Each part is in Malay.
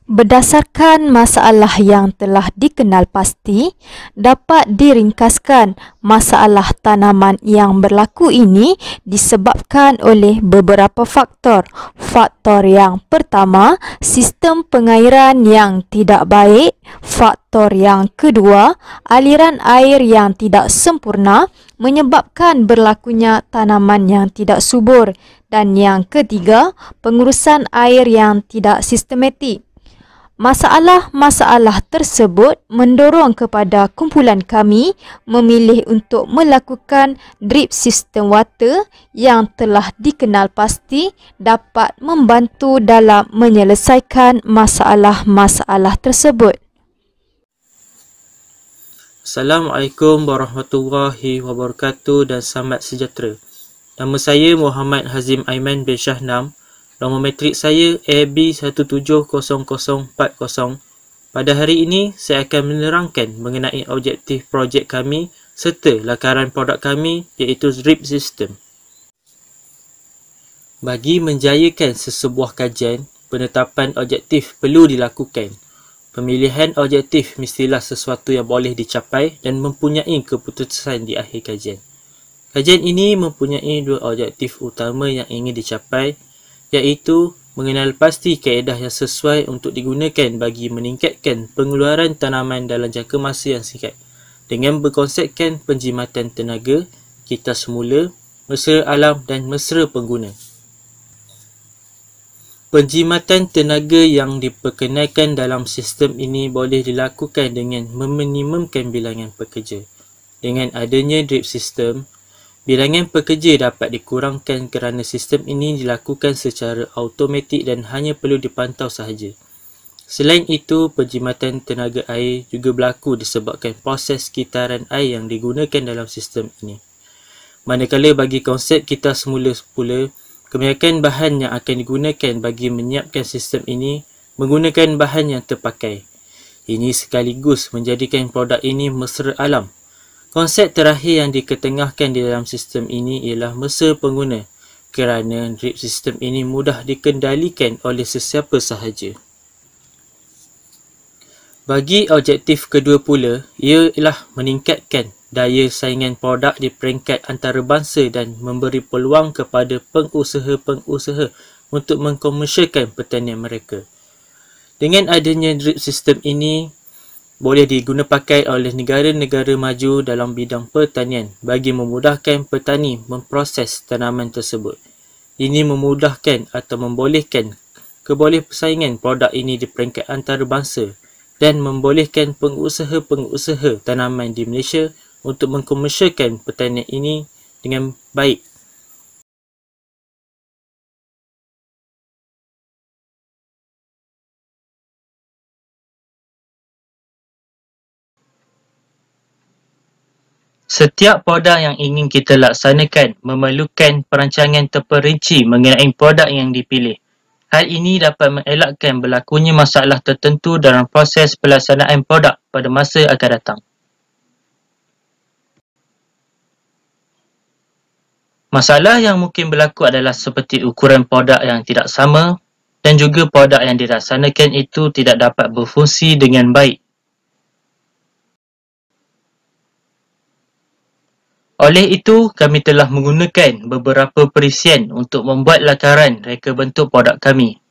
Berdasarkan masalah yang telah dikenal pasti, dapat diringkaskan masalah tanaman yang berlaku ini disebabkan oleh beberapa faktor. Faktor yang pertama, sistem pengairan yang tidak baik. Faktor yang kedua, aliran air yang tidak sempurna menyebabkan berlakunya tanaman yang tidak subur. Dan yang ketiga, pengurusan air yang tidak sistematik. Masalah-masalah tersebut mendorong kepada kumpulan kami memilih untuk melakukan drip system water yang telah dikenal pasti dapat membantu dalam menyelesaikan masalah-masalah tersebut. Assalamualaikum warahmatullahi wabarakatuh dan selamat sejahtera. Nama saya Muhammad Hazim Aiman bin Shahnam. Nombor matrik saya AB170040. Pada hari ini, saya akan menerangkan mengenai objektif projek kami serta lakaran produk kami iaitu drip system. Bagi menjayakan sesebuah kajian, penetapan objektif perlu dilakukan. Pemilihan objektif mestilah sesuatu yang boleh dicapai dan mempunyai keputusan di akhir kajian. Kajian ini mempunyai dua objektif utama yang ingin dicapai, iaitu mengenal pasti kaedah yang sesuai untuk digunakan bagi meningkatkan pengeluaran tanaman dalam jangka masa yang singkat dengan berkonsepkan penjimatan tenaga, kita semula, mesra alam dan mesra pengguna. Penjimatan tenaga yang diperkenalkan dalam sistem ini boleh dilakukan dengan meminimumkan bilangan pekerja. Dengan adanya drip system, bilangan pekerja dapat dikurangkan kerana sistem ini dilakukan secara automatik dan hanya perlu dipantau sahaja. Selain itu, penjimatan tenaga air juga berlaku disebabkan proses kitaran air yang digunakan dalam sistem ini. Manakala bagi konsep kita semula pula, kebanyakan bahan yang akan digunakan bagi menyiapkan sistem ini menggunakan bahan yang terpakai. Ini sekaligus menjadikan produk ini mesra alam. Konsep terakhir yang diketengahkan di dalam sistem ini ialah mesra pengguna kerana drip system ini mudah dikendalikan oleh sesiapa sahaja. Bagi objektif kedua pula, ialah meningkatkan daya saingan produk di peringkat antarabangsa dan memberi peluang kepada pengusaha-pengusaha untuk mengkomersialkan pertanian mereka. Dengan adanya drip system ini, boleh digunapakai oleh negara-negara maju dalam bidang pertanian bagi memudahkan petani memproses tanaman tersebut. Ini memudahkan atau membolehkan kebolehpersaingan produk ini di peringkat antarabangsa dan membolehkan pengusaha-pengusaha tanaman di Malaysia untuk mengkomersialkan pertanian ini dengan baik. Setiap produk yang ingin kita laksanakan memerlukan perancangan terperinci mengenai produk yang dipilih. Hal ini dapat mengelakkan berlakunya masalah tertentu dalam proses pelaksanaan produk pada masa akan datang. Masalah yang mungkin berlaku adalah seperti ukuran produk yang tidak sama dan juga produk yang dilaksanakan itu tidak dapat berfungsi dengan baik. Oleh itu, kami telah menggunakan beberapa perisian untuk membuat lakaran reka bentuk produk kami.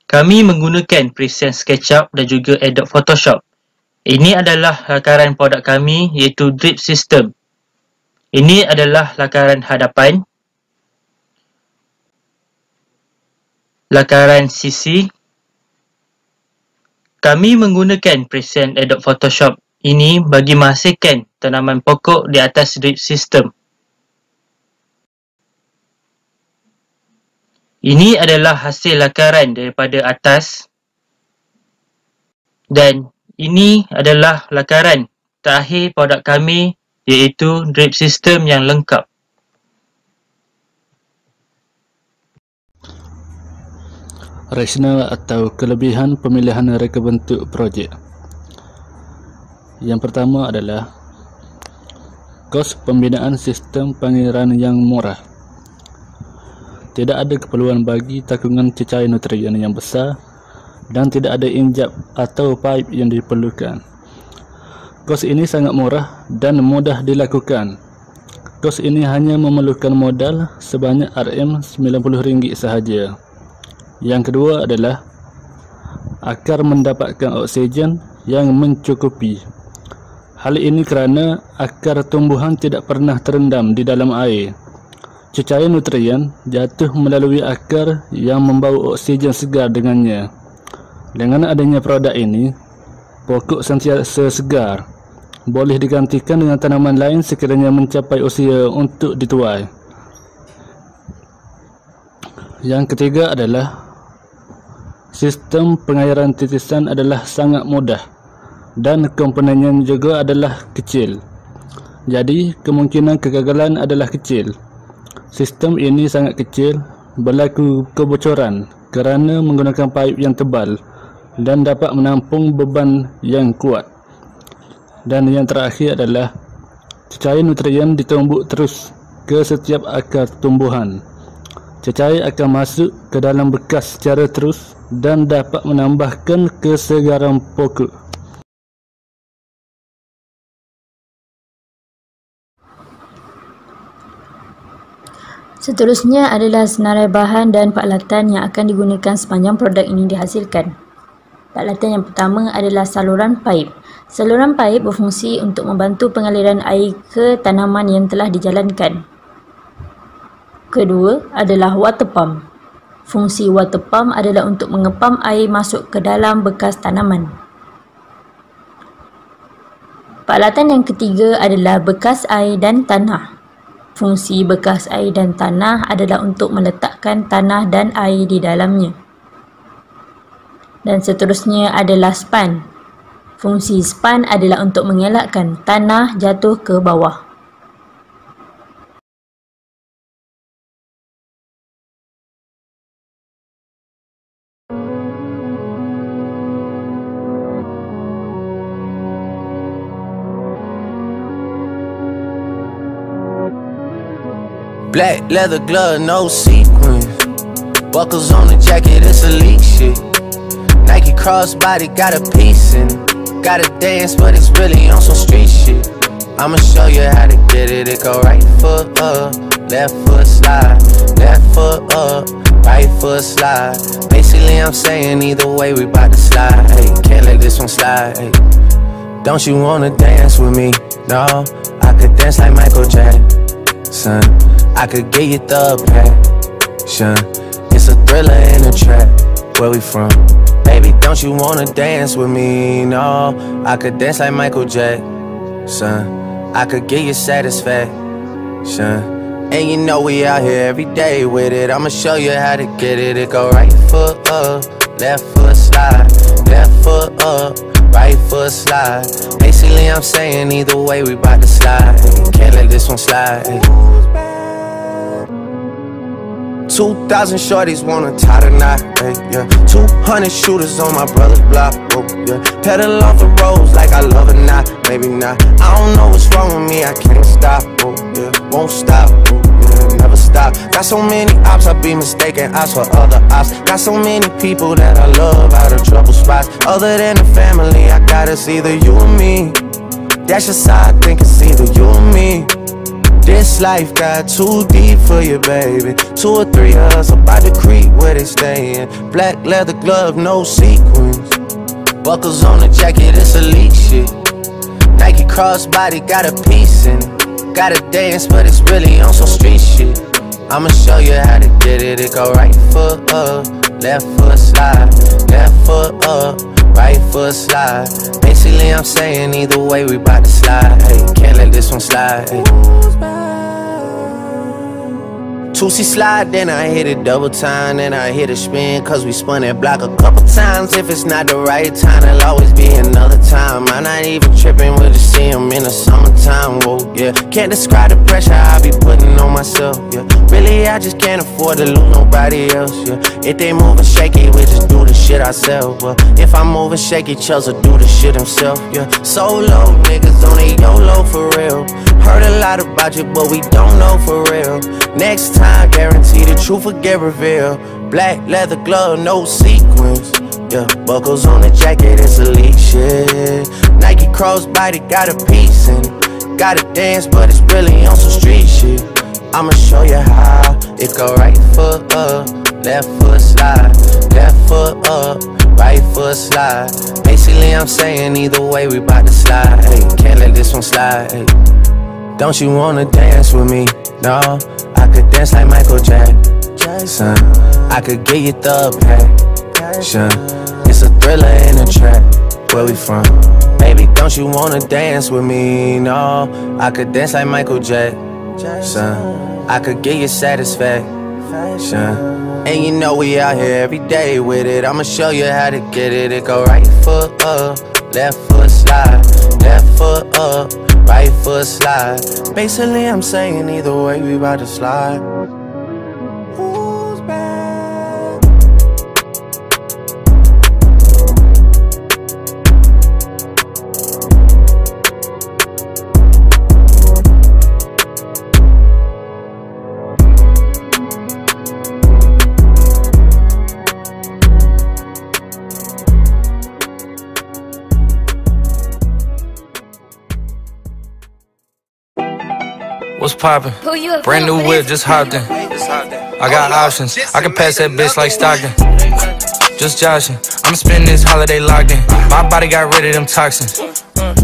Kami menggunakan perisian SketchUp dan juga Adobe Photoshop. Ini adalah lakaran produk kami iaitu drip system. Ini adalah lakaran hadapan, lakaran sisi. Kami menggunakan perisian Adobe Photoshop ini bagi menghasilkan tanaman pokok di atas drip system. Ini adalah hasil lakaran daripada atas dan ini adalah lakaran terakhir produk kami iaitu drip system yang lengkap. Rasional atau kelebihan pemilihan reka bentuk projek. Yang pertama adalah kos pembinaan sistem pengairan yang murah. tidak ada keperluan bagi takungan cecair nutrien yang besar dan tidak ada injap atau pipe yang diperlukan. Kos ini sangat murah dan mudah dilakukan. Kos ini hanya memerlukan modal sebanyak RM90 sahaja. Yang kedua adalah akar mendapatkan oksigen yang mencukupi. Hal ini kerana akar tumbuhan tidak pernah terendam di dalam air. Cecair nutrien jatuh melalui akar yang membawa oksigen segar dengannya. Dengan adanya produk ini, pokok sentiasa segar. Boleh digantikan dengan tanaman lain sekiranya mencapai usia untuk dituai. Yang ketiga adalah sistem pengairan titisan adalah sangat mudah dan komponennya juga adalah kecil. Jadi kemungkinan kegagalan adalah kecil. Sistem ini sangat kecil, berlaku kebocoran kerana menggunakan pipe yang tebal dan dapat menampung beban yang kuat. Dan yang terakhir adalah cecair nutrien ditumbuk terus ke setiap akar tumbuhan. Cecair akan masuk ke dalam bekas secara terus dan dapat menambahkan kesegaran pokok. Seterusnya adalah senarai bahan dan peralatan yang akan digunakan sepanjang produk ini dihasilkan. Peralatan yang pertama adalah saluran paip. Saluran paip berfungsi untuk membantu pengaliran air ke tanaman yang telah dijalankan. Kedua adalah water pump. Fungsi water pump adalah untuk mengepam air masuk ke dalam bekas tanaman. Peralatan yang ketiga adalah bekas air dan tanah. Fungsi bekas air dan tanah adalah untuk meletakkan tanah dan air di dalamnya. Dan seterusnya adalah span. Fungsi span adalah untuk mengelakkan tanah jatuh ke bawah. Black leather glove, no sequin. Buckles on the jacket, it's elite shit. Nike crossbody got a piece in it. Gotta dance, but it's really on some street shit. I'ma show you how to get it. It go right foot up, left foot slide, left foot up, right foot slide. Basically, I'm saying either way, we bout to slide. Hey, can't let this one slide. Hey. Don't you wanna dance with me? No, I could dance like Michael Jackson. I could get you the passion. It's a thriller in a trap. Where we from? Baby, don't you wanna dance with me? No, I could dance like Michael Jackson. I could get you satisfaction. And you know we out here every day with it. I'ma show you how to get it. It go right foot up, left foot slide, left foot up, right foot slide. Basically, I'm saying either way, we bout to slide. Can't let this one slide. 2,000 shorties wanna tie the knot, yeah. 200 shooters on my brother's block, oh, yeah. Pedal off the roads like I love it, not, maybe not. I don't know what's wrong with me, I can't stop, oh, yeah. Won't stop, oh, yeah, never stop. Got so many ops, I be mistaken ops for other ops. Got so many people that I love out of trouble spots. Other than the family, I got it's either you or me. That's just how I think it's either you or me. This life got too deep for you, baby. 2 or 3 of us about to creep where they stayin'. Black leather glove, no sequins. Buckles on the jacket, it's elite shit. Nike crossbody got a piece in it. Gotta dance, but it's really on some street shit. I'ma show you how to get it. It go right foot up, left foot slide, left foot up, right foot slide. Basically, I'm saying either way, we bout to slide. Hey, can't let this one slide. Hey. 2C slide, then I hit it double time, then I hit a spin, cause we spun that block a couple times. If it's not the right time, there'll always be another time. I'm not even tripping, we'll just see him in the summertime, whoa, yeah. Can't describe the pressure I be putting on myself, yeah. Really Lately I just can't afford to lose nobody else, yeah. If they moving shaky, we just do the shit ourselves. Well, if I'm moving shaky, Chelsea do the shit himself, yeah. Solo niggas on a YOLO for real. Heard a lot about you, but we don't know for real. Next time, guarantee the truth will get revealed. Black leather glove, no sequins, yeah. Buckles on the jacket, it's elite shit. Nike crossbody got a piece in it. Gotta dance, but it's really on some street shit. I'ma show you how. It go right foot up, left foot slide, left foot up, right foot slide. Basically I'm saying either way we bout to slide. Hey, can't let this one slide. Hey. Don't you wanna dance with me? No, I could dance like Michael Jackson. I could get you the passion. It's a thriller in a track. Where we from? Baby, don't you wanna dance with me? No, I could dance like Michael Jackson. I could get you satisfaction. And you know we out here every day with it. I'ma show you how to get it. It go right foot up, left foot slide, left foot up, right foot slide. Basically I'm saying either way we about to slide. Who's back? What's poppin'? Brand new whip, just hopped in. I got options, I can pass that bitch like Stockton. Just joshing, I'ma spend this holiday locked in. My body got rid of them toxins.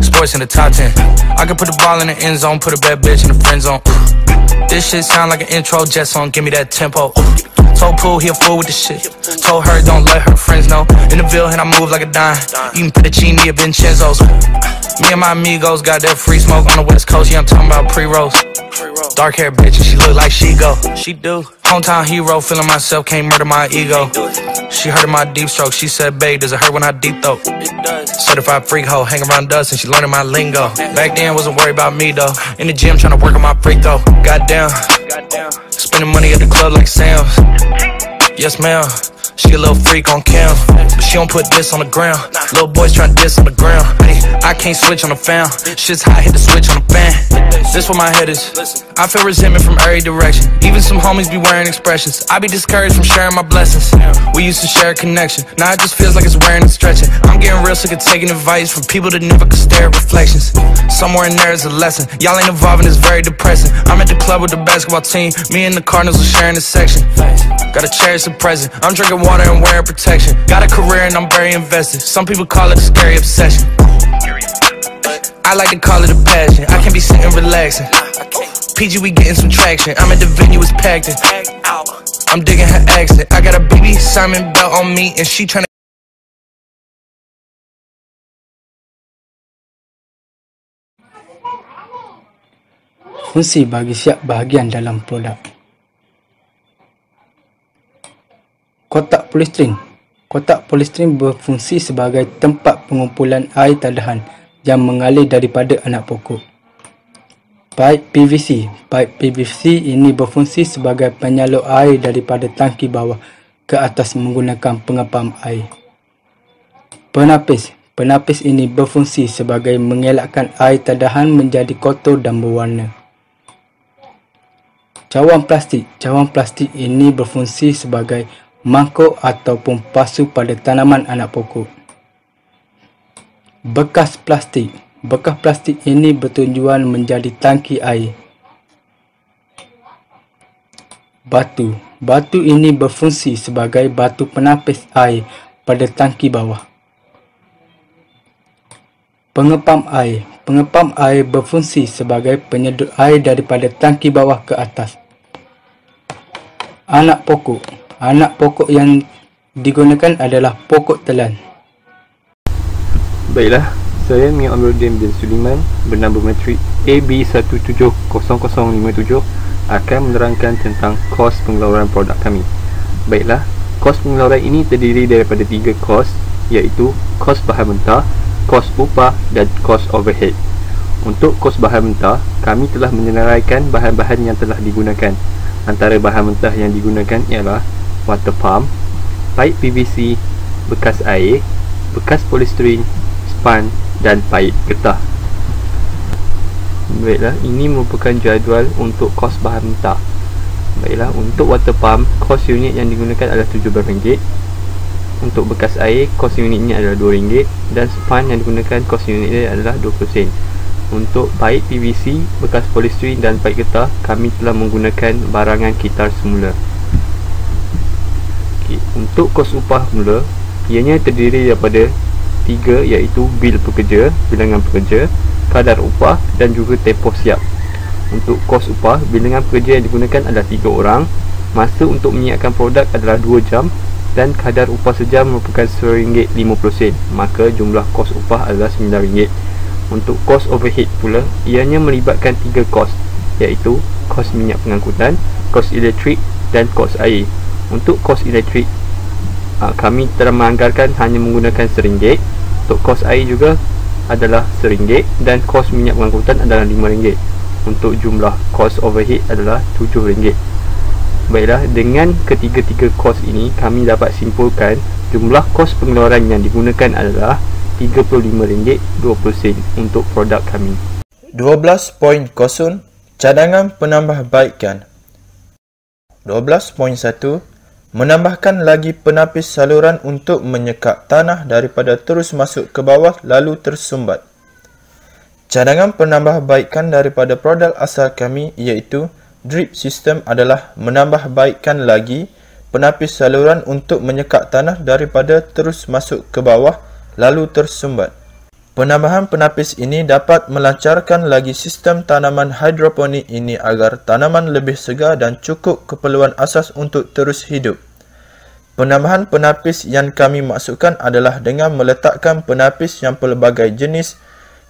Sports in the top 10. I can put the ball in the end zone, put a bad bitch in the friend zone. This shit sound like an intro jet song, give me that tempo. Told Pooh he a fool with the shit. Told her don't let her friends know. In the Ville and I move like a dime. Eating fettuccine at Vincenzo's. Me and my amigos got that free smoke on the west coast. Yeah, I'm talking about pre-rolls. Dark hair bitch and she look like she go. She do. Hometown hero, feeling myself, can't murder my ego. She heard of my deep stroke, she said, babe, does it hurt when I deep throat? Certified freak hoe, hang around us and she learning my lingo. Back then, wasn't worried about me though. In the gym, trying to work on my freak though. Goddamn, spending money at the club like Sam's. Yes ma'am, she a little freak on cam, but she don't put this on the ground. Little boys tryna diss on the ground. Hey, I can't switch on the fan. Shit's hot, hit the switch on the fan. This where my head is. I feel resentment from every direction. Even some homies be wearing expressions. I be discouraged from sharing my blessings. We used to share a connection. Now it just feels like it's wearing and stretching. I'm getting real sick of taking advice from people that never could stare at reflections. Somewhere in there is a lesson. Y'all ain't evolving, it's very depressing. I'm at the club with the basketball team. Me and the Cardinals are sharing this section. Gotta cherish the present. I'm drinking water and wearing protection. Got a career and I'm very invested. Some people call it a scary obsession. I like to call it a passion. I can't be sitting relaxing. PG, we getting some traction. I'm at the venue, it's packed in. I'm digging her accent. I got a BB Simon belt on me and she tryna. Fungsi bagi setiap bahagian dalam produk. Kotak polistiren. Kotak polistiren berfungsi sebagai tempat pengumpulan air tadahan yang mengalir daripada anak pokok. Paip PVC. Paip PVC ini berfungsi sebagai penyalur air daripada tangki bawah ke atas menggunakan pengepam air. Penapis. Penapis ini berfungsi sebagai mengelakkan air tadahan menjadi kotor dan berwarna. Cawan plastik. Cawan plastik ini berfungsi sebagai mangkuk ataupun pasu pada tanaman anak pokok. Bekas plastik. Bekas plastik ini bertujuan menjadi tangki air. Batu. Batu ini berfungsi sebagai batu penapis air pada tangki bawah. Pengepam air. Pengepam air berfungsi sebagai penyedut air daripada tangki bawah ke atas. Anak pokok. Anak pokok yang digunakan adalah pokok telan. Baiklah, saya Mia Amiruddin bin Suliman bernama metrik AB170057 akan menerangkan tentang kos pengeluaran produk kami. Baiklah, kos pengeluaran ini terdiri daripada 3 kos, iaitu kos bahan mentah, kos upah dan kos overhead. Untuk kos bahan mentah, kami telah menyenaraikan bahan-bahan yang telah digunakan. Antara bahan mentah yang digunakan ialah water pump, paip PVC, bekas air, bekas polystyrene, span dan paip getah. Baiklah, ini merupakan jadual untuk kos bahan mentah. Baiklah, untuk water pump, kos unit yang digunakan adalah RM17. Untuk bekas air, kos unitnya adalah RM2. Dan span yang digunakan, kos unitnya adalah 20 sen. Untuk paip PVC, bekas polystyrene dan paip getah, kami telah menggunakan barangan kitar semula. Untuk kos upah mula, ianya terdiri daripada 3, iaitu bil pekerja, bilangan pekerja, kadar upah dan juga tempoh siap. Untuk kos upah, bilangan pekerja yang digunakan adalah 3 orang, masa untuk menyiapkan produk adalah 2 jam dan kadar upah sejam merupakan RM1.50, maka jumlah kos upah adalah RM9. Untuk kos overhead pula, ianya melibatkan 3 kos, iaitu kos minyak pengangkutan, kos elektrik dan kos air. Untuk kos elektrik, kami telah menganggarkan hanya menggunakan RM1. Untuk kos air juga adalah RM1 dan kos minyak pengangkutan adalah RM5. Untuk jumlah kos overhead adalah RM7. Baiklah, dengan ketiga-tiga kos ini, kami dapat simpulkan jumlah kos pengeluaran yang digunakan adalah RM35.20 untuk produk kami. 12.0 Cadangan penambahbaikan. 12.1 Menambahkan lagi penapis saluran untuk menyekat tanah daripada terus masuk ke bawah lalu tersumbat. Cadangan penambahbaikan daripada produk asal kami iaitu drip system adalah menambahbaikan lagi penapis saluran untuk menyekat tanah daripada terus masuk ke bawah lalu tersumbat. Penambahan penapis ini dapat melancarkan lagi sistem tanaman hidroponik ini agar tanaman lebih segar dan cukup keperluan asas untuk terus hidup. Penambahan penapis yang kami maksudkan adalah dengan meletakkan penapis yang pelbagai jenis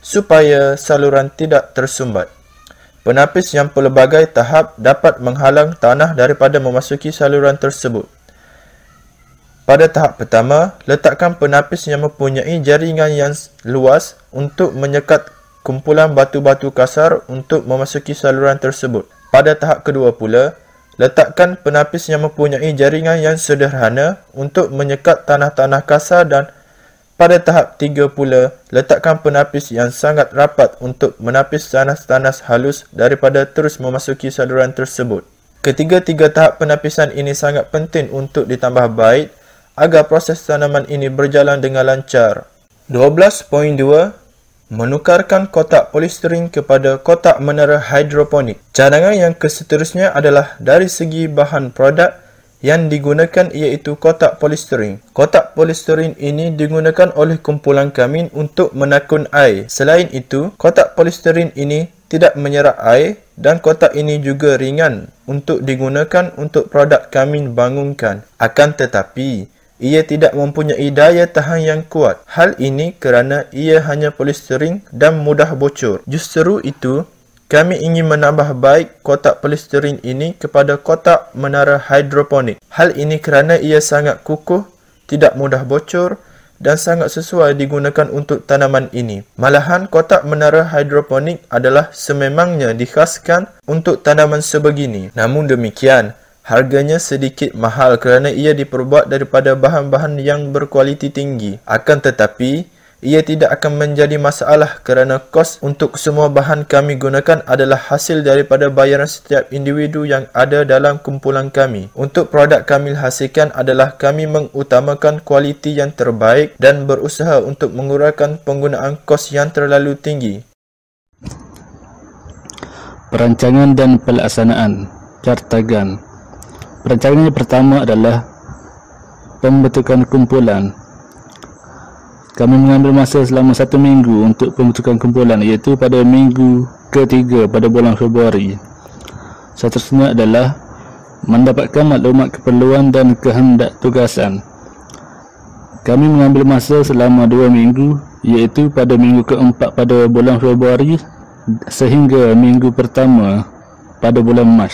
supaya saluran tidak tersumbat. Penapis yang pelbagai tahap dapat menghalang tanah daripada memasuki saluran tersebut. Pada tahap pertama, letakkan penapis yang mempunyai jaringan yang luas untuk menyekat kumpulan batu-batu kasar untuk memasuki saluran tersebut. Pada tahap kedua pula, letakkan penapis yang mempunyai jaringan yang sederhana untuk menyekat tanah-tanah kasar dan pada tahap 3 pula, letakkan penapis yang sangat rapat untuk menapis tanah-tanah halus daripada terus memasuki saluran tersebut. Ketiga-tiga tahap penapisan ini sangat penting untuk ditambah baik agar proses tanaman ini berjalan dengan lancar. 12.2 Menukarkan kotak polystyrene kepada kotak menara hidroponik. Cadangan yang keseterusnya adalah dari segi bahan produk yang digunakan iaitu kotak polystyrene. Kotak polystyrene ini digunakan oleh kumpulan kami untuk menakun air. Selain itu, kotak polystyrene ini tidak menyerap air dan kotak ini juga ringan untuk digunakan untuk produk kami bangunkan. Akan tetapi, ia tidak mempunyai daya tahan yang kuat. Hal ini kerana ia hanya polystyrene dan mudah bocor. Justru itu, kami ingin menambah baik kotak polystyrene ini kepada kotak menara hidroponik. Hal ini kerana ia sangat kukuh, tidak mudah bocor dan sangat sesuai digunakan untuk tanaman ini. Malahan kotak menara hidroponik adalah sememangnya dikhaskan untuk tanaman sebegini. Namun demikian, harganya sedikit mahal kerana ia diperbuat daripada bahan-bahan yang berkualiti tinggi. Akan tetapi, ia tidak akan menjadi masalah kerana kos untuk semua bahan kami gunakan adalah hasil daripada bayaran setiap individu yang ada dalam kumpulan kami. Untuk produk kami hasilkan adalah kami mengutamakan kualiti yang terbaik dan berusaha untuk mengurangkan penggunaan kos yang terlalu tinggi. Perancangan dan pelaksanaan cartagan. Perancangan yang pertama adalah pembentukan kumpulan. Kami mengambil masa selama 1 minggu untuk pembentukan kumpulan, iaitu pada minggu ketiga pada bulan Februari. Seterusnya adalah mendapatkan maklumat keperluan dan kehendak tugasan. Kami mengambil masa selama 2 minggu, iaitu pada minggu keempat pada bulan Februari sehingga minggu pertama pada bulan Mac.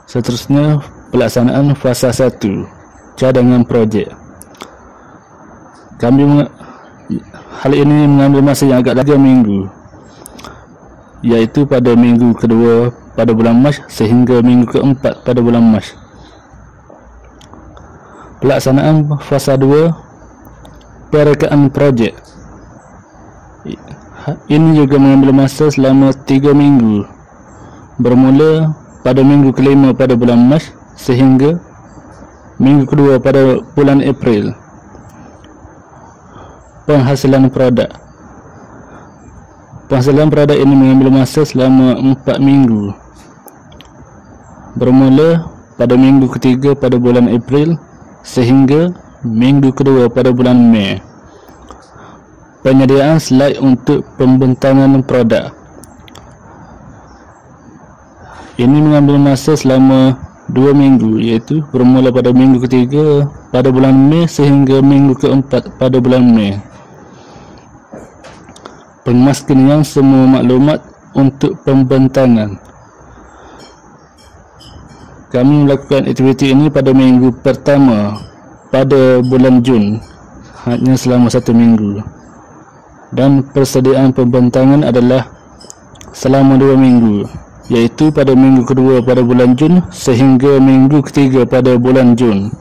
Seterusnya, pelaksanaan fasa 1, cadangan projek. Hal ini mengambil masa yang agak 3 minggu, iaitu pada minggu kedua pada bulan Mac sehingga minggu keempat pada bulan Mac. Pelaksanaan fasa 2 perekaan projek. Ini juga mengambil masa selama 3 minggu, bermula pada minggu kelima pada bulan Mac sehingga minggu kedua pada bulan April. Penghasilan produk. Penghasilan produk ini mengambil masa selama 4 minggu, bermula pada minggu ketiga pada bulan April sehingga minggu kedua pada bulan Mei. Penyediaan slide untuk pembentangan produk. Ini mengambil masa selama 2 minggu, iaitu bermula pada minggu ketiga pada bulan Mei sehingga minggu keempat pada bulan Mei. Pemaskinian semua maklumat untuk pembentangan. Kami melakukan aktiviti ini pada minggu pertama pada bulan Jun, hanya selama 1 minggu. Dan persediaan pembentangan adalah selama 2 minggu, iaitu pada minggu kedua pada bulan Jun sehingga minggu ketiga pada bulan Jun.